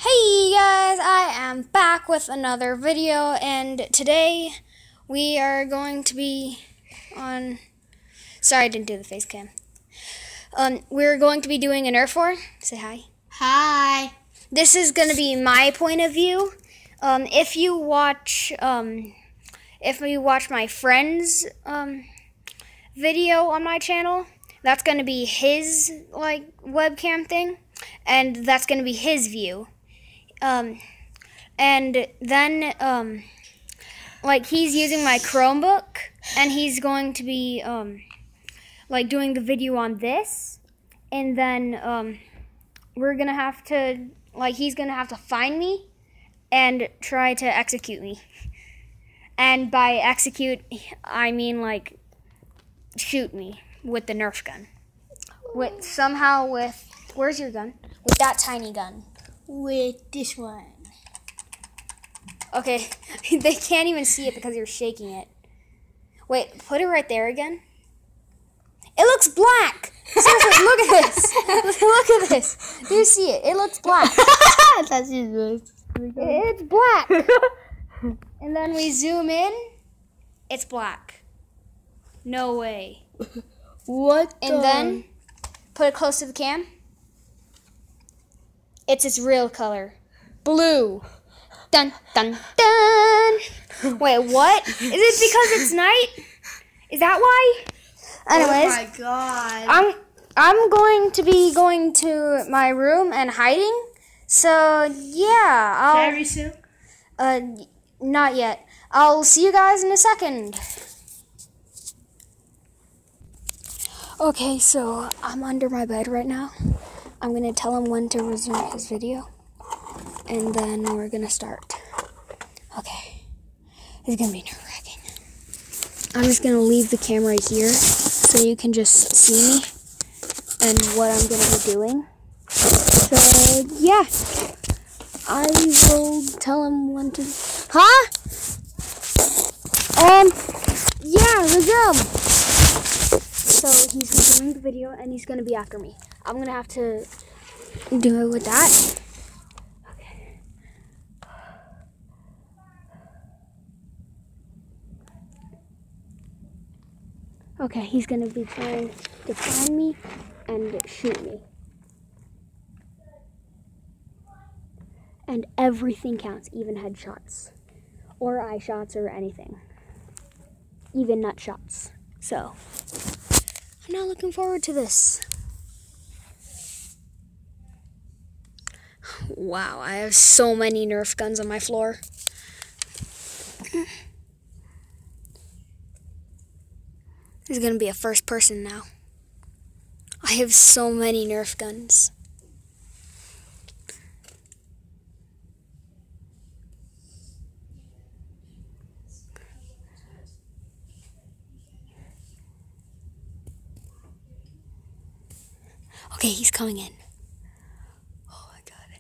Hey guys, I am back with another video, and today we are going to be on... Sorry, I didn't do the face cam. We're going to be doing a Nerf war. Say hi. Hi. This is going to be my point of view. If you watch my friend's video on my channel, that's going to be his webcam thing, and that's going to be his view. And then, he's using my Chromebook, and he's going to be, doing the video on this, and then, we're gonna have to, he's gonna have to find me and try to execute me. And by execute, I mean, shoot me with the Nerf gun. Where's your gun? With that tiny gun. With this one. Okay, they can't even see it because you're shaking it. Wait, put it right there again. It looks black! Seriously, look at this! Look at this! Do you see it? It looks black. That's just It's black. And then we zoom in, it's black. No way. What the? And then, put it close to the cam. It's its real color. Blue. Dun, dun, dun. Wait, what? Is it because it's night? Is that why? Anyways. Oh my god. I'm going to be going to my room and hiding. So, yeah. Very soon? Not yet. I'll see you guys in a second. Okay, so I'm under my bed right now. I'm going to tell him when to resume his video, and then we're going to start. Okay, it's going to be nerve-wracking. I'm just going to leave the camera here so you can just see me and what I'm going to be doing. So, yeah, I will tell him when to... Huh? Yeah, resume. So he's resuming the video, and he's going to be after me. I'm going to have to do it with that. Okay. Okay, he's going to be trying to find me and shoot me. And everything counts, even headshots, or eye shots, or anything. Even nut shots. So, I'm not looking forward to this. Wow, I have so many Nerf guns on my floor. This is going to be a first person now. I have so many Nerf guns. Okay, he's coming in. Oh my god.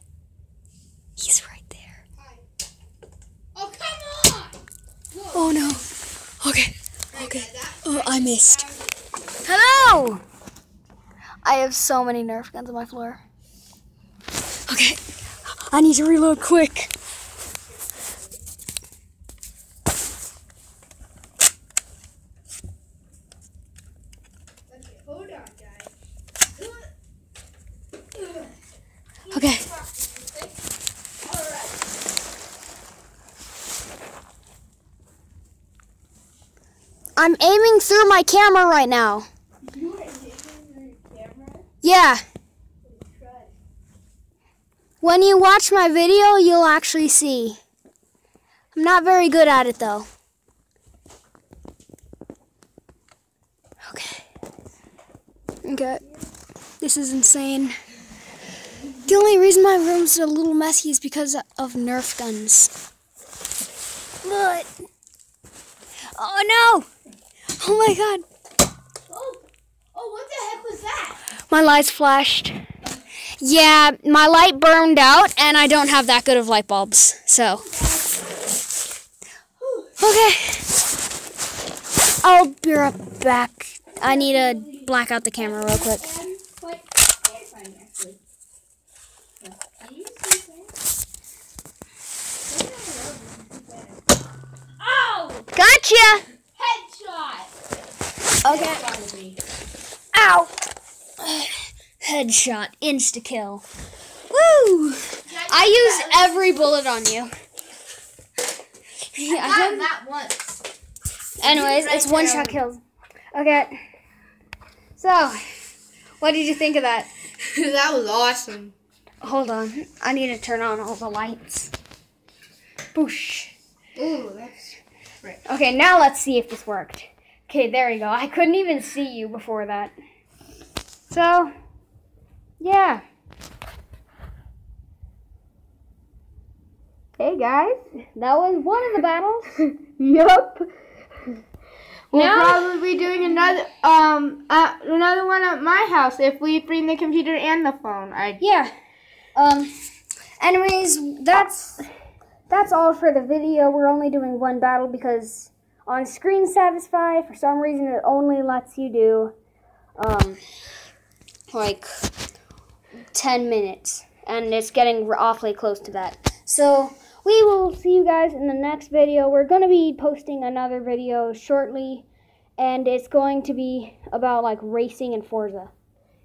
He's right there. Oh, come on! Whoa. Oh no. Okay. Okay. Oh, I missed. Hello! I have so many Nerf guns on my floor. Okay. I need to reload quick. Okay, hold on, guys. Okay. I'm aiming through my camera right now. You are aiming through your camera? Yeah. Try. When you watch my video, you'll actually see. I'm not very good at it, though. Okay. Okay. This is insane. The only reason my room's a little messy is because of Nerf guns. But... Oh, no! Oh, my God. Oh, what the heck was that? My lights flashed. Yeah, my light burned out, and I don't have that good of light bulbs, so. Okay. I'll be right back. I need to black out the camera real quick. Gotcha! Headshot. Okay. Ow! Headshot. Insta-kill. Woo! I used every bullet on you. I got that once. Anyways, it's one-shot kills. Okay. So, what did you think of that? That was awesome. Hold on. I need to turn on all the lights. Boosh. Ooh, that's right. Okay, now let's see if this worked. Okay, there you go. I couldn't even see you before that. So, yeah. Hey guys, that was one of the battles. Yup. We'll Now- probably be doing another one at my house if we bring the computer and the phone. Yeah. Anyways, that's all for the video. We're only doing one battle because on Screen Satisfy, for some reason, it only lets you do, like 10 minutes. And it's getting awfully close to that. So, we will see you guys in the next video. We're going to be posting another video shortly. And it's going to be about, like, racing and Forza.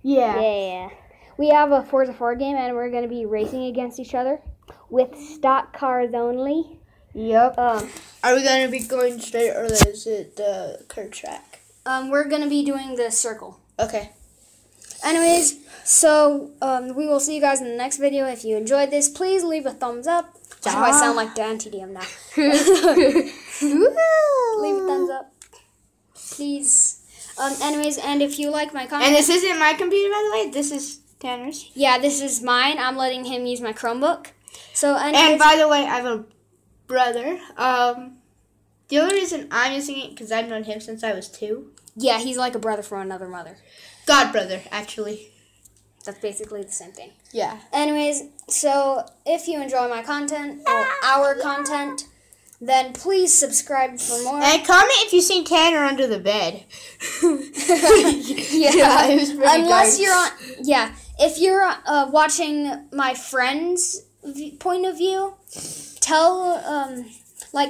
Yeah. Yeah. We have a Forza 4 game, and we're going to be racing against each other with stock cars only. Yep. Are we going to be going straight or is it the curb track? We're going to be doing the circle. Okay. Anyways, so we will see you guys in the next video. If you enjoyed this, please leave a thumbs up. Why do I sound like Dan TDM now? Leave a thumbs up, please. Anyways, and if you like my content... And this isn't my computer, by the way. This is Tanner's. Yeah, this is mine. I'm letting him use my Chromebook. So, anyways, And by the way, I have a brother. The only reason I'm using it because I've known him since I was 2. yeah, he's like a brother from another mother. God brother, actually. That's basically the same thing. Yeah. Anyways, so if you enjoy my content or our content, then please subscribe for more. And comment if you've seen Tanner under the bed. Yeah, it was pretty unless dark. you're on. Yeah, if you're watching my friend's point of view, tell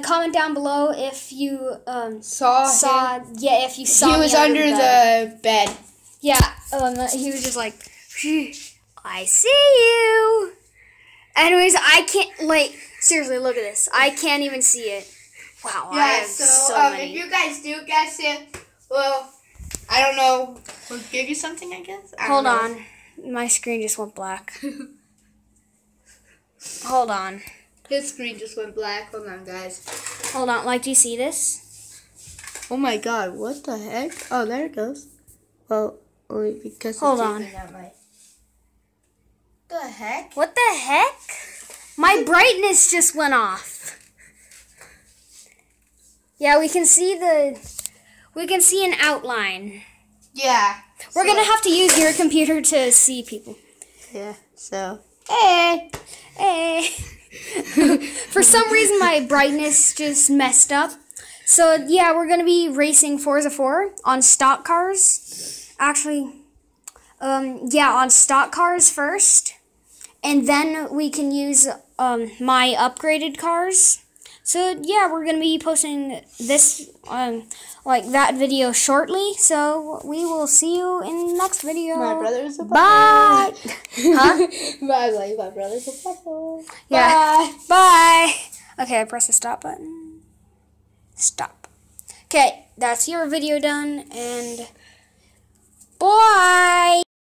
comment down below if you Saw him. if you saw He me was under the bed. Yeah, he was just like, I see you. Anyways, I can't, seriously, look at this. I can't even see it. Wow, I Yeah, have so many. if you guys do guess it, well, I don't know. We'll give you something, I guess. I Hold don't know. on. My screen just went black. Hold on. His screen just went black. Hold on, guys. Hold on. Do you see this? Oh my god, what the heck? Oh, there it goes. Well, only because Hold it's on. even at my... The heck? What the heck? My brightness just went off. Yeah, we can see an outline. Yeah. We're going to have to use your computer to see people. Yeah, so... Hey! Hey. For some reason, my brightness just messed up. So, yeah, we're going to be racing Forza 4 on stock cars. Actually, on stock cars first. And then we can use my upgraded cars. So, yeah, we're going to be posting this, that video shortly. So, we will see you in the next video. My brother's a Bye! Huh? My brother's a puzzle. Yeah. Bye. Okay, I press the stop button. Stop. Okay, that's your video done, and bye.